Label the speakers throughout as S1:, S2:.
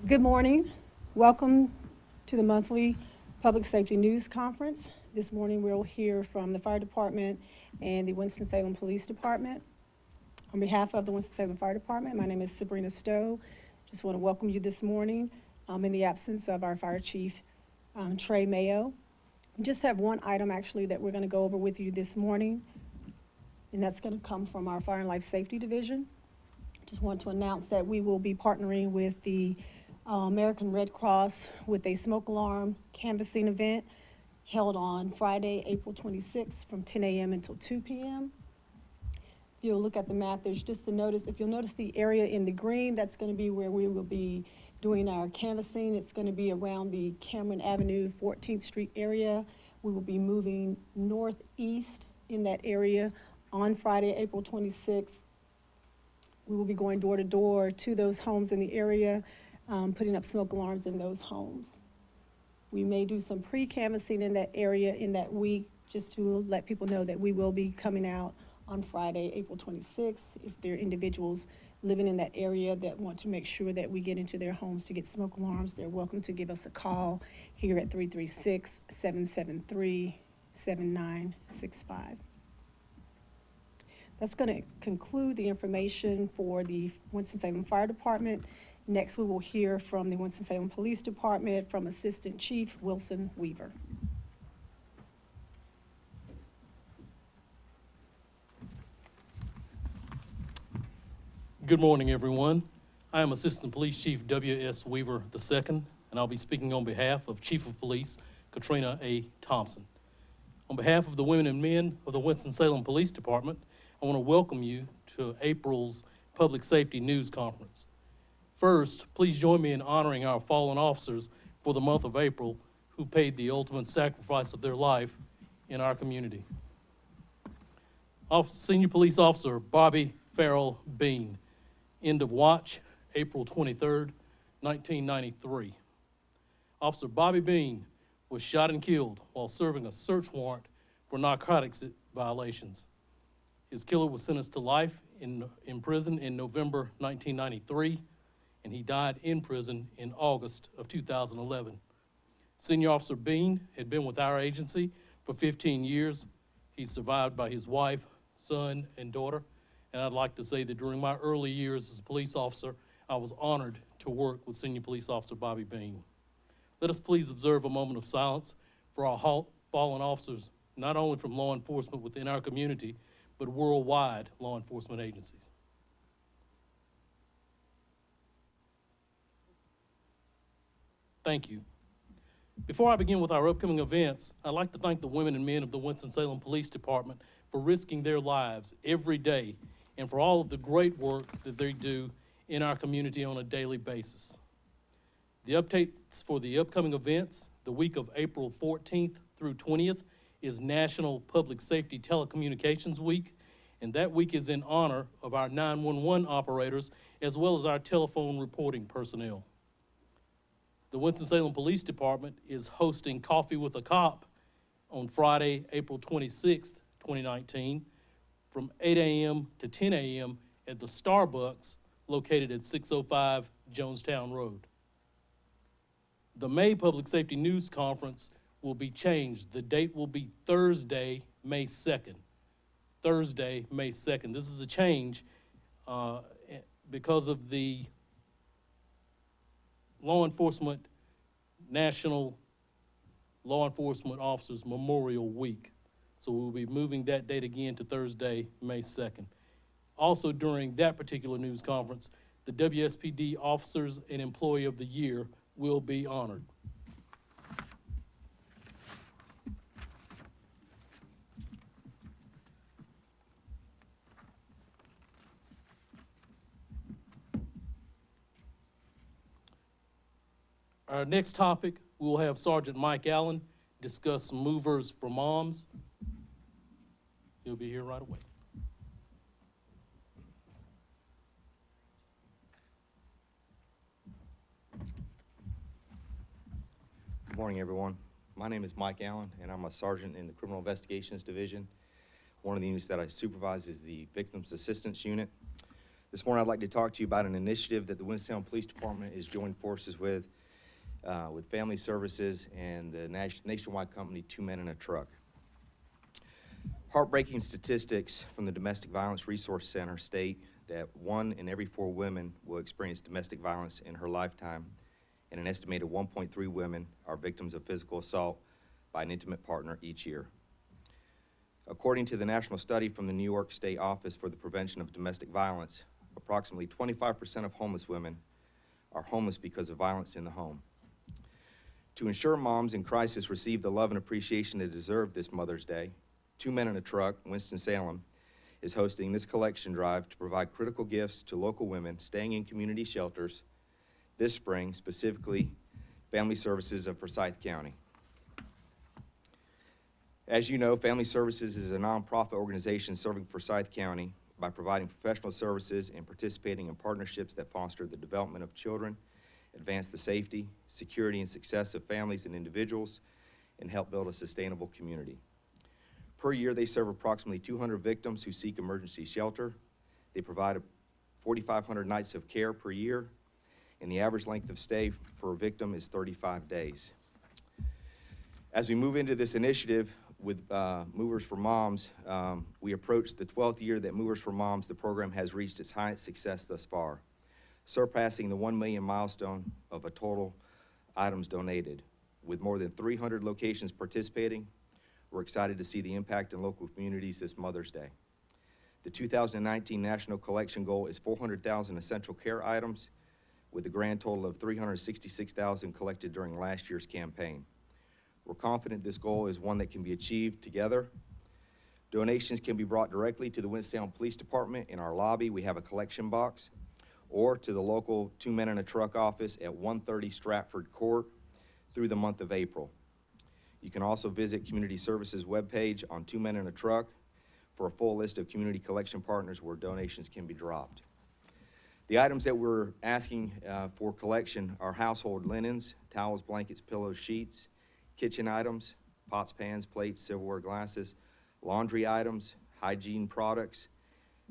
S1: Good morning. Welcome to the monthly Public Safety News Conference. This morning we'll hear from the Fire Department and the Winston-Salem Police Department. On behalf of the Winston-Salem Fire Department, my name is Sabrina Stowe. Just want to welcome you this morning in the absence of our Fire Chief, Trey Mayo. We just have one item actually that we're going to go over with you this morning, and that's going to come from our Fire and Life Safety Division. Just want to announce that we will be partnering with the American Red Cross with a smoke alarm canvassing event held on Friday, April 26th from 10 a.m. until 2 p.m. If you'll look at the map, there's just a notice. If you'll notice the area in the green, that's going to be where we will be doing our canvassing. It's going to be around the Cameron Avenue, 14th Street area. We will be moving northeast in that area on Friday, April 26th. We will be going door to door to those homes in the area, putting up smoke alarms in those homes. We may do some pre-canvassing in that area in that week, just to let people know that we will be coming out on Friday, April 26th. If there are individuals living in that area that want to make sure that we get into their homes to get smoke alarms, they're welcome to give us a call here at 336-773-7965. That's going to conclude the information for the Winston-Salem Fire Department. Next, we will hear from the Winston-Salem Police Department from Assistant Chief Wilson Weaver.
S2: Good morning, everyone. I am Assistant Police Chief W.S. Weaver II, and I'll be speaking on behalf of Chief of Police Katrina A. Thompson. On behalf of the women and men of the Winston-Salem Police Department, I want to welcome you to April's Public Safety News Conference. First, please join me in honoring our fallen officers for the month of April who paid the ultimate sacrifice of their life in our community. Senior Police Officer Bobby Farrell Bean, end of watch, April 23rd, 1993. Officer Bobby Bean was shot and killed while serving a search warrant for narcotics violations. His killer was sentenced to life in prison in November 1993, and he died in prison in August of 2011. Senior Officer Bean had been with our agency for 15 years. He's survived by his wife, son, and daughter, and I'd like to say that during my early years as a police officer, I was honored to work with Senior Police Officer Bobby Bean. Let us please observe a moment of silence for our fallen officers, not only from law enforcement within our community, but worldwide law enforcement agencies. Thank you. Before I begin with our upcoming events, I'd like to thank the women and men of the Winston-Salem Police Department for risking their lives every day and for all of the great work that they do in our community on a daily basis. The updates for the upcoming events, the week of April 14th through 20th, is National Public Safety Telecommunications Week, and that week is in honor of our 911 operators as well as our telephone reporting personnel. The Winston-Salem Police Department is hosting Coffee with a Cop on Friday, April 26th, 2019, from 8 a.m. to 10 a.m. at the Starbucks located at 605 Jonestown Road. The May Public Safety News Conference will be changed. The date will be Thursday, May 2nd. Thursday, May 2nd. This is a change because of the National Law Enforcement Officers Memorial Week. So we'll be moving that date again to Thursday, May 2nd. Also during that particular news conference, the WSPD Officers and Employee of the Year will be honored. Our next topic, we will have Sergeant Mike Allen discuss movers for moms. He'll be here right away.
S3: Good morning, everyone. My name is Mike Allen, and I'm a sergeant in the Criminal Investigations Division. One of the units that I supervise is the Victims Assistance Unit. This morning, I'd like to talk to you about an initiative that the Winston-Salem Police Department has joined forces with Family Services and the nationwide company 2 Men and a Truck. Heartbreaking statistics from the Domestic Violence Resource Center state that 1 in every 4 women will experience domestic violence in her lifetime, and an estimated 1.3 women are victims of physical assault by an intimate partner each year. According to the national study from the New York State Office for the Prevention of Domestic Violence, approximately 25% of homeless women are homeless because of violence in the home. To ensure moms in crisis receive the love and appreciation they deserve this Mother's Day, 2 Men and a Truck, Winston-Salem, is hosting this collection drive to provide critical gifts to local women staying in community shelters this spring, specifically Family Services of Forsyth County. As you know, Family Services is a nonprofit organization serving Forsyth County by providing professional services and participating in partnerships that foster the development of children, advance the safety, security, and success of families and individuals, and help build a sustainable community. Per year, they serve approximately 200 victims who seek emergency shelter. They provide 4,500 nights of care per year, and the average length of stay for a victim is 35 days. As we move into this initiative with Movers for Moms, we approach the 12th year that Movers for Moms, the program has reached its highest success thus far, surpassing the 1 million milestone of a total items donated. With more than 300 locations participating, we're excited to see the impact in local communities this Mother's Day. The 2019 national collection goal is 400,000 essential care items, with a grand total of 366,000 collected during last year's campaign. We're confident this goal is one that can be achieved together. Donations can be brought directly to the Winston-Salem Police Department. In our lobby, we have a collection box, or to the local 2 Men and a Truck office at 130 Stratford Court through the month of April. You can also visit Community Services webpage on 2 Men and a Truck for a full list of community collection partners where donations can be dropped. The items that we're asking for collection are household linens, towels, blankets, pillows, sheets, kitchen items, pots, pans, plates, silverware, glasses, laundry items, hygiene products,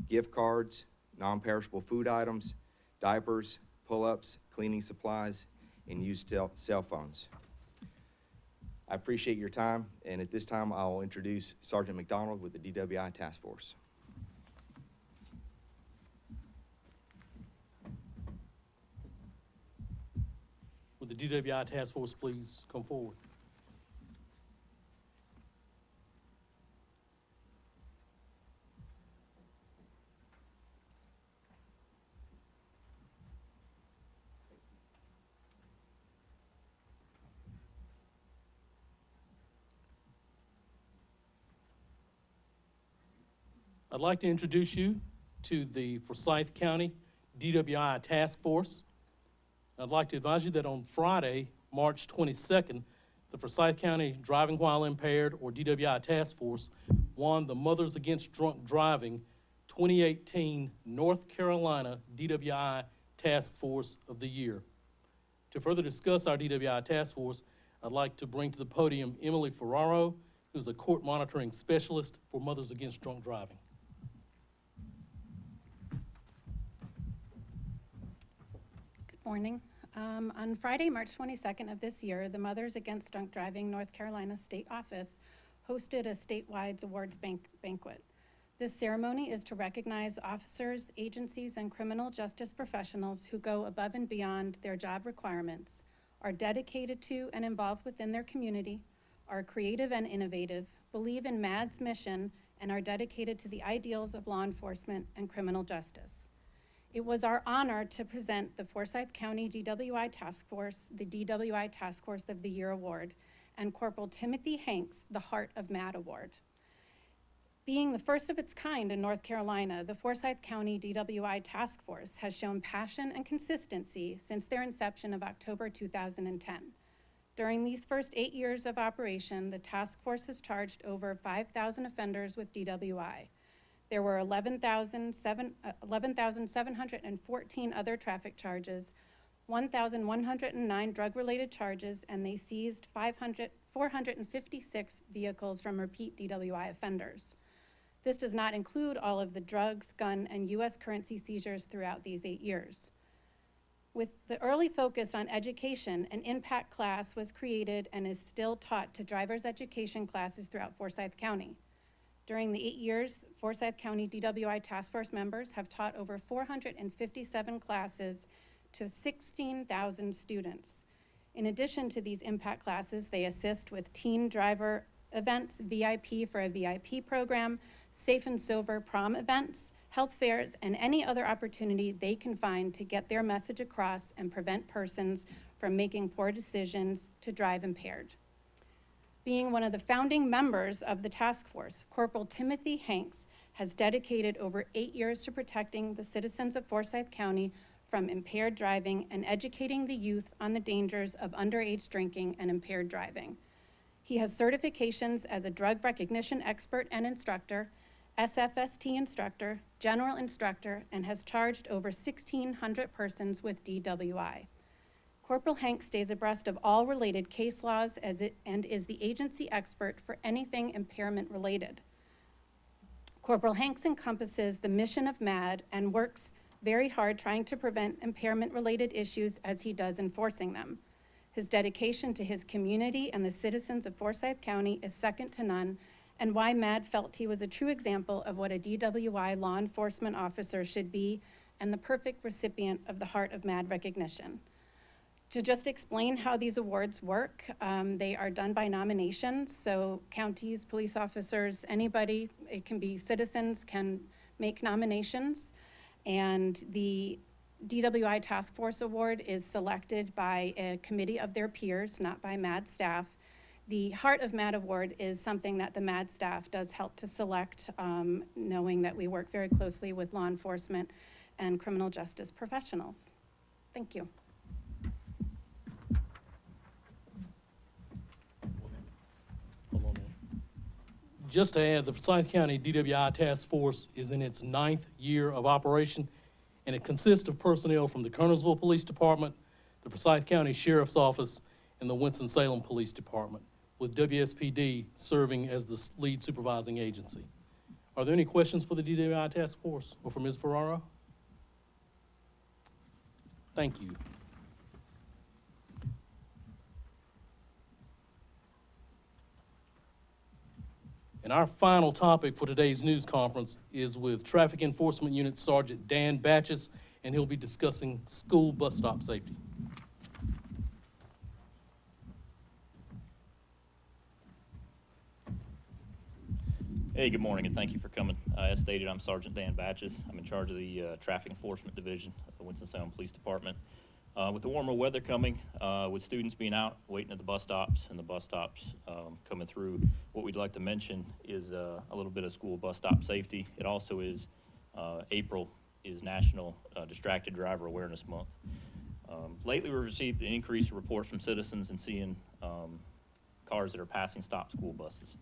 S3: gift cards, non-perishable food items, diapers, pull-ups, cleaning supplies, and used cell phones. I appreciate your time, and at this time I'll introduce Sergeant McDonald with the DWI Task Force.
S2: Would the DWI Task Force please come forward? I'd like to introduce you to the Forsyth County DWI Task Force. I'd like to advise you that on Friday, March 22nd, the Forsyth County Driving While Impaired, or DWI Task Force, won the Mothers Against Drunk Driving 2018 North Carolina DWI Task Force of the Year. To further discuss our DWI Task Force, I'd like to bring to the podium Emily Ferraro, who's a court monitoring specialist for Mothers Against Drunk Driving.
S4: Morning. On Friday, March 22nd of this year, the Mothers Against Drunk Driving North Carolina State Office hosted a statewide awards banquet. This ceremony is to recognize officers, agencies, and criminal justice professionals who go above and beyond their job requirements, are dedicated to and involved within their community, are creative and innovative, believe in MAD's mission, and are dedicated to the ideals of law enforcement and criminal justice. It was our honor to present the Forsyth County DWI Task Force, the DWI Task Force of the Year Award, and Corporal Timothy Hanks, the Heart of MAD Award. Being the first of its kind in North Carolina, the Forsyth County DWI Task Force has shown passion and consistency since their inception of October 2010. During these first 8 years of operation, the task force has charged over 5,000 offenders with DWI. There were 11,714 other traffic charges, 1,109 drug-related charges, and they seized 456 vehicles from repeat DWI offenders. This does not include all of the drugs, gun, and U.S. currency seizures throughout these 8 years. With the early focus on education, an impact class was created and is still taught to driver's education classes throughout Forsyth County. During the 8 years, Forsyth County DWI Task Force members have taught over 457 classes to 16,000 students. In addition to these impact classes, they assist with teen driver events, VIP for a VIP program, safe and sober prom events, health fairs, and any other opportunity they can find to get their message across and prevent persons from making poor decisions to drive impaired. Being one of the founding members of the task force, Corporal Timothy Hanks has dedicated over 8 years to protecting the citizens of Forsyth County from impaired driving and educating the youth on the dangers of underage drinking and impaired driving. He has certifications as a drug recognition expert and instructor, SFST instructor, general instructor, and has charged over 1,600 persons with DWI. Corporal Hanks stays abreast of all related case laws and is the agency expert for anything impairment related. Corporal Hanks encompasses the mission of MAD and works very hard trying to prevent impairment related issues as he does enforcing them. His dedication to his community and the citizens of Forsyth County is second to none, and why MAD felt he was a true example of what a DWI law enforcement officer should be and the perfect recipient of the Heart of MAD recognition. To just explain how these awards work, they are done by nominations, so counties, police officers, anybody, it can be citizens, can make nominations, and the DWI Task Force Award is selected by a committee of their peers, not by MAD staff. The Heart of MAD Award is something that the MAD staff does help to select, knowing that we work very closely with law enforcement and criminal justice professionals. Thank you.
S2: Hold on a minute. Just to add, the Forsyth County DWI Task Force is in its 9th year of operation, and it consists of personnel from the Kernersville Police Department, the Forsyth County Sheriff's Office, and the Winston-Salem Police Department, with WSPD serving as the lead supervising agency. Are there any questions for the DWI Task Force or for Ms. Ferraro? Thank you. And our final topic for today's news conference is with Traffic Enforcement Unit Sergeant Dan Batches, and he'll be discussing school bus stop safety.
S5: Hey, good morning, and thank you for coming. As stated, I'm Sergeant Dan Batches. I'm in charge of the Traffic Enforcement Division of the Winston-Salem Police Department. With the warmer weather coming, with students being out waiting at the bus stops and the bus stops coming through, what we'd like to mention is a little bit of school bus stop safety. It also is, April is National Distracted Driver Awareness Month. Lately, we've received an increase in reports from citizens and seeing cars that are passing stop school buses.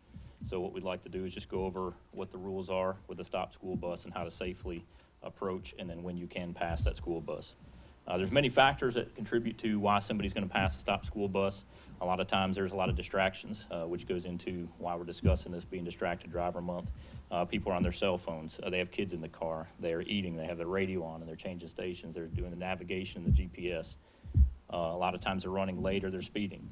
S5: So what we'd like to do is just go over what the rules are with the stop school bus and how to safely approach, and then when you can pass that school bus. There's many factors that contribute to why somebody's going to pass a stop school bus. A lot of times there's a lot of distractions, which goes into why we're discussing this being Distracted Driver Month. People are on their cell phones. They have kids in the car. They're eating. They have the radio on, and they're changing stations. They're doing the navigation and the GPS. A lot of times they're running late or they're speeding.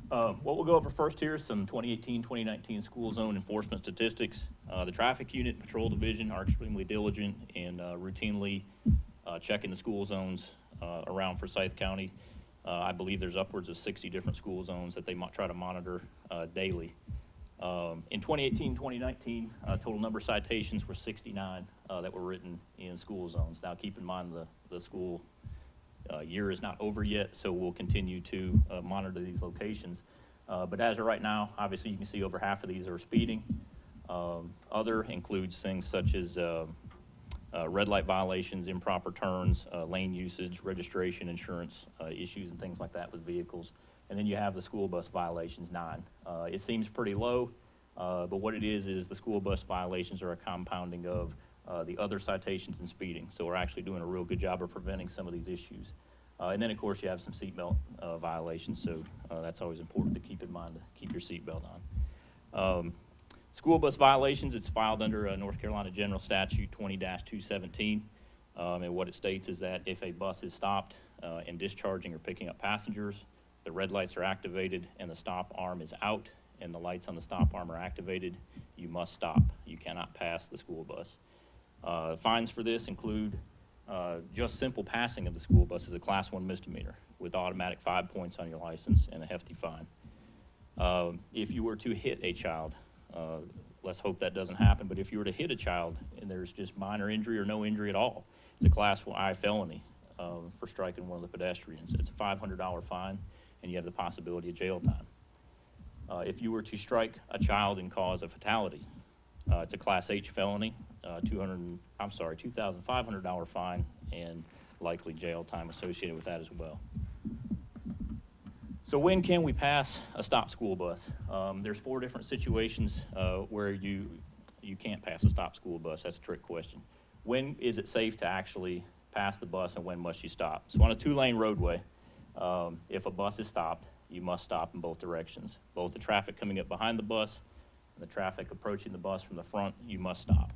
S5: What we'll go over first here is some 2018-2019 school zone enforcement statistics. The Traffic Unit and Patrol Division are extremely diligent in routinely checking the school zones around Forsyth County. I believe there's upwards of 60 different school zones that they try to monitor daily. In 2018-2019, total number of citations were 69 that were written in school zones. Now keep in mind the school year is not over yet, so we'll continue to monitor these locations. But as of right now, obviously you can see over half of these are speeding. Other includes things such as red light violations, improper turns, lane usage, registration, insurance issues, and things like that with vehicles. And then you have the school bus violations, 9. It seems pretty low, but what it is the school bus violations are a compounding of the other citations and speeding. So we're actually doing a real good job of preventing some of these issues. And then of course you have some seatbelt violations, so that's always important to keep in mind to keep your seatbelt on. School bus violations, it's filed under North Carolina General Statute 20-217. And what it states is that if a bus is stopped and discharging or picking up passengers, the red lights are activated and the stop arm is out and the lights on the stop arm are activated, you must stop. You cannot pass the school bus. Fines for this include just simple passing of the school bus is a Class 1 misdemeanor with automatic 5 points on your license and a hefty fine. If you were to hit a child, let's hope that doesn't happen, but if you were to hit a child and there's just minor injury or no injury at all, it's a Class I felony for striking one of the pedestrians. It's a $500 fine, and you have the possibility of jail time. If you were to strike a child and cause a fatality, it's a Class H felony, $2,500 fine, and likely jail time associated with that as well. So when can we pass a stop school bus? There's 4 different situations where you can't pass a stop school bus. That's a trick question. When is it safe to actually pass the bus, and when must you stop? So on a 2-lane roadway, if a bus is stopped, you must stop in both directions. Both the traffic coming up behind the bus and the traffic approaching the bus from the front, you must stop.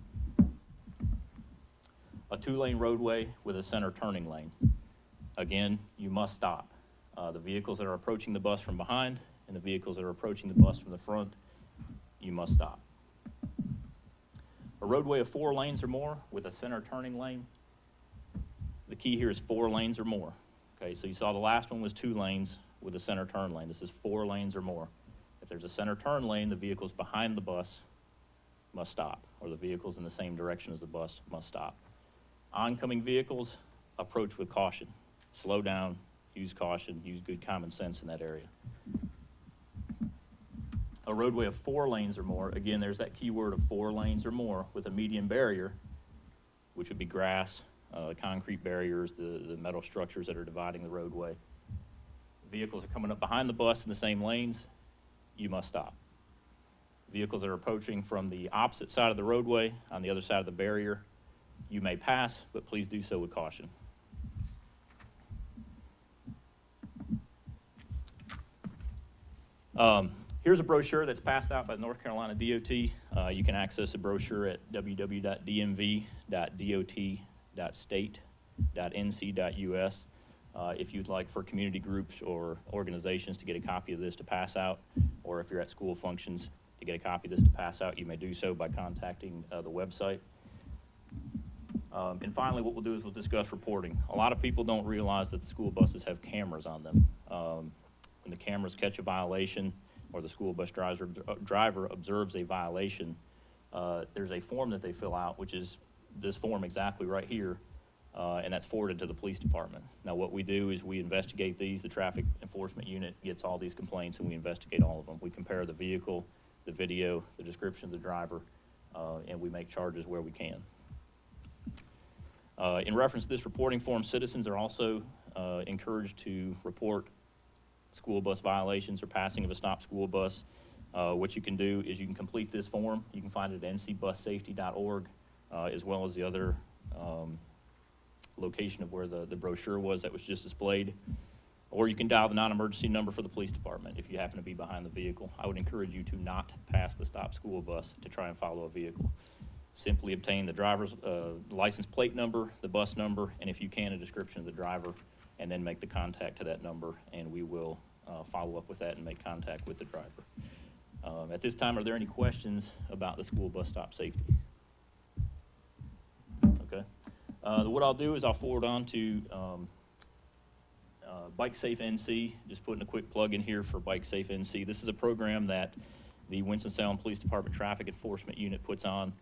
S5: A 2-lane roadway with a center turning lane, again, you must stop. The vehicles that are approaching the bus from behind and the vehicles that are approaching the bus from the front, you must stop. A roadway of 4 lanes or more with a center turning lane, the key here is 4 lanes or more. Okay, so you saw the last one was 2 lanes with a center turn lane. This is 4 lanes or more. If there's a center turn lane, the vehicles behind the bus must stop, or the vehicles in the same direction as the bus must stop. Oncoming vehicles, approach with caution. Slow down, use caution, use good common sense in that area. A roadway of 4 lanes or more, again, there's that key word of 4 lanes or more with a median barrier, which would be grass, concrete barriers, the metal structures that are dividing the roadway. Vehicles are coming up behind the bus in the same lanes, you must stop. Vehicles that are approaching from the opposite side of the roadway on the other side of the barrier, you may pass, but please do so with caution. Here's a brochure that's passed out by the North Carolina DOT. You can access the brochure at www.dmv.dot.state.nc.us. If you'd like for community groups or organizations to get a copy of this to pass out, or if you're at school functions to get a copy of this to pass out, you may do so by contacting the website. And finally, what we'll do is we'll discuss reporting. A lot of people don't realize that the school buses have cameras on them. When the cameras catch a violation or the school bus driver observes a violation, there's a form that they fill out, which is this form exactly right here, and that's forwarded to the police department. Now what we do is we investigate these. The traffic enforcement unit gets all these complaints and we investigate all of them. We compare the vehicle, the video, the description of the driver, and we make charges where we can. In reference to this reporting form, citizens are also encouraged to report school bus violations or passing of a stopped school bus. What you can do is you can complete this form. You can find it at ncbussafety.org, as well as the other location of where the brochure was that was just displayed. Or you can dial the non-emergency number for the police department if you happen to be behind the vehicle. I would encourage you to not pass the stopped school bus to try and follow a vehicle. Simply obtain the driver's license plate number, the bus number, and if you can, a description of the driver, and then make the contact to that number, and we will follow up with that and make contact with the driver. At this time, are there any questions about the school bus stop safety? Okay. What I'll do is I'll forward on to Bike Safe NC, just putting a quick plug in here for Bike Safe NC. This is a program that the Winston-Salem Police Department Traffic Enforcement Unit puts on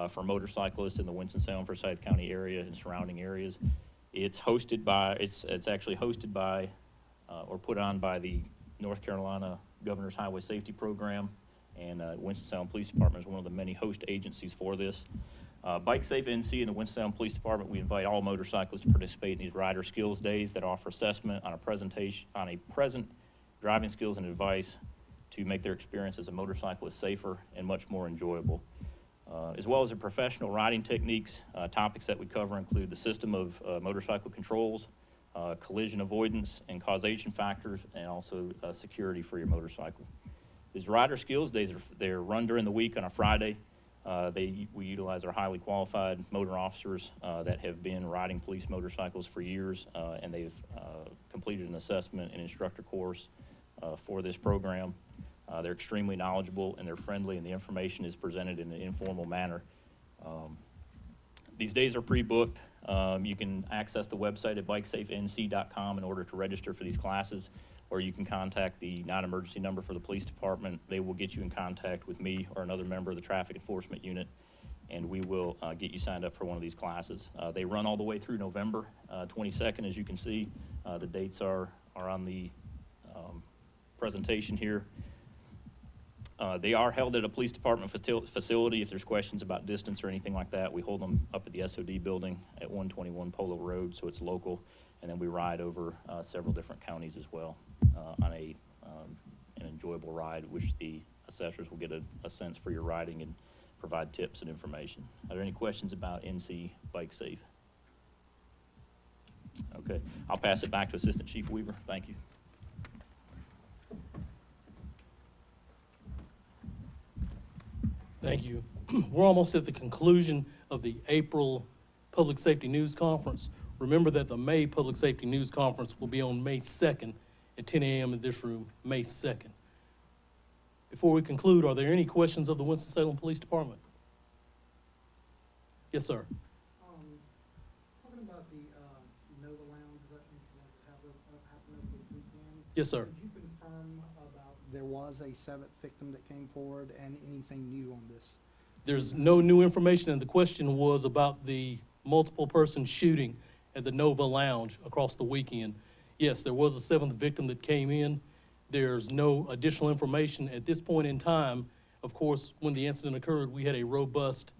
S5: for motorcyclists in the Winston-Salem, Forsyth County area and surrounding areas. It's hosted by, it's actually hosted by or put on by the North Carolina Governor's Highway Safety Program, and Winston-Salem Police Department is one of the many host agencies for this. Bike Safe NC and the Winston-Salem Police Department, we invite all motorcyclists to participate in these rider skills days that offer assessment on a present driving skills and advice to make their experience as a motorcyclist safer and much more enjoyable. As well as the professional riding techniques, topics that we cover include the system of motorcycle controls, collision avoidance and causation factors, and also security for your motorcycle. These rider skills days, they're run during the week on a Friday. We utilize our highly qualified motor officers that have been riding police motorcycles for years, and they've completed an assessment and instructor course for this program. They're extremely knowledgeable and they're friendly, and the information is presented in an informal manner. These days are pre-booked. You can access the website at bikesafenc.com in order to register for these classes, or you can contact the non-emergency number for the police department. They will get you in contact with me or another member of the traffic enforcement unit, and we will get you signed up for one of these classes. They run all the way through November 22nd, as you can see. The dates are on the presentation here. They are held at a police department facility. If there's questions about distance or anything like that, we hold them up at the SOD building at 121 Polo Road, so it's local. And then we ride over several different counties as well on an enjoyable ride, which the assessors will get a sense for your riding and provide tips and information. Are there any questions about NC Bike Safe? Okay, I'll pass it back to Assistant Chief Weaver. Thank you.
S2: Thank you. We're almost at the conclusion of the April Public Safety News Conference. Remember that the May Public Safety News Conference will be on May 2nd at 10 a.m. in this room, May 2nd. Before we conclude, are there any questions of the Winston-Salem Police Department? Yes, sir.
S6: Talking about the Nova Lounge, that incident that happened over the weekend.
S2: Yes, sir.
S6: Could you confirm about there was a seventh victim that came forward and anything new on this?
S2: There's no new information, and the question was about the multiple person shooting at the Nova Lounge across the weekend. Yes, there was a seventh victim that came in. There's no additional information at this point in time. Of course, when the incident occurred, we had a robust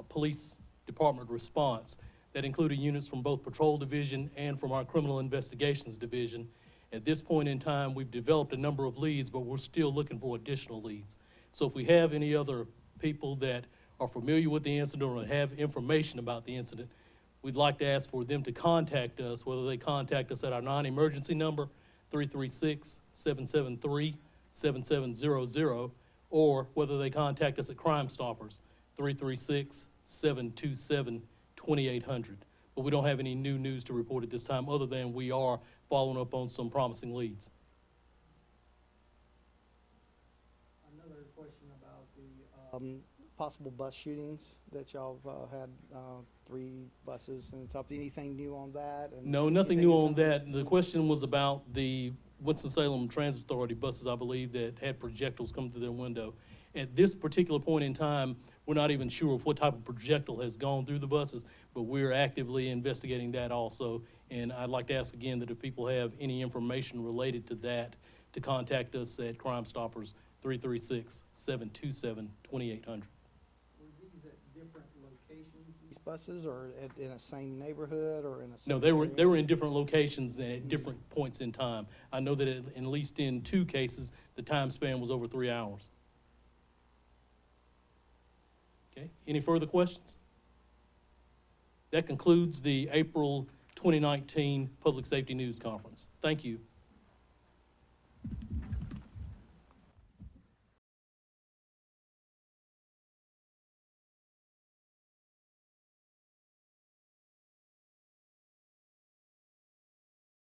S2: police department response that included units from both Patrol Division and from our Criminal Investigations Division. At this point in time, we've developed a number of leads, but we're still looking for additional leads. So if we have any other people that are familiar with the incident or have information about the incident, we'd like to ask for them to contact us, whether they contact us at our non-emergency number, 336-773-7700, or whether they contact us at Crime Stoppers, 336-727-2800. But we don't have any new news to report at this time, other than we are following up on some promising leads.
S6: Another question about the possible bus shootings that y'all have had, 3 buses and stuff. Anything new on that? And
S2: No, nothing
S6: anything
S2: new
S6: that's
S2: on that. The question was about the Winston-Salem Transit Authority buses, I believe, that had projectiles come through their window. At this particular point in time, we're not even sure of what type of projectile has gone through the buses, but we're actively investigating that also. And I'd like to ask again that if people have any information related to that, to contact us at Crime Stoppers, 336-727-2800.
S6: Were these at different locations, these buses, or in a same neighborhood or in a same
S2: No, they
S6: area?
S2: were in different locations and at different points in time. I know that at least in 2 cases, the time span was over 3 hours. Okay, any further questions? That concludes the April 2019 Public Safety News Conference. Thank you.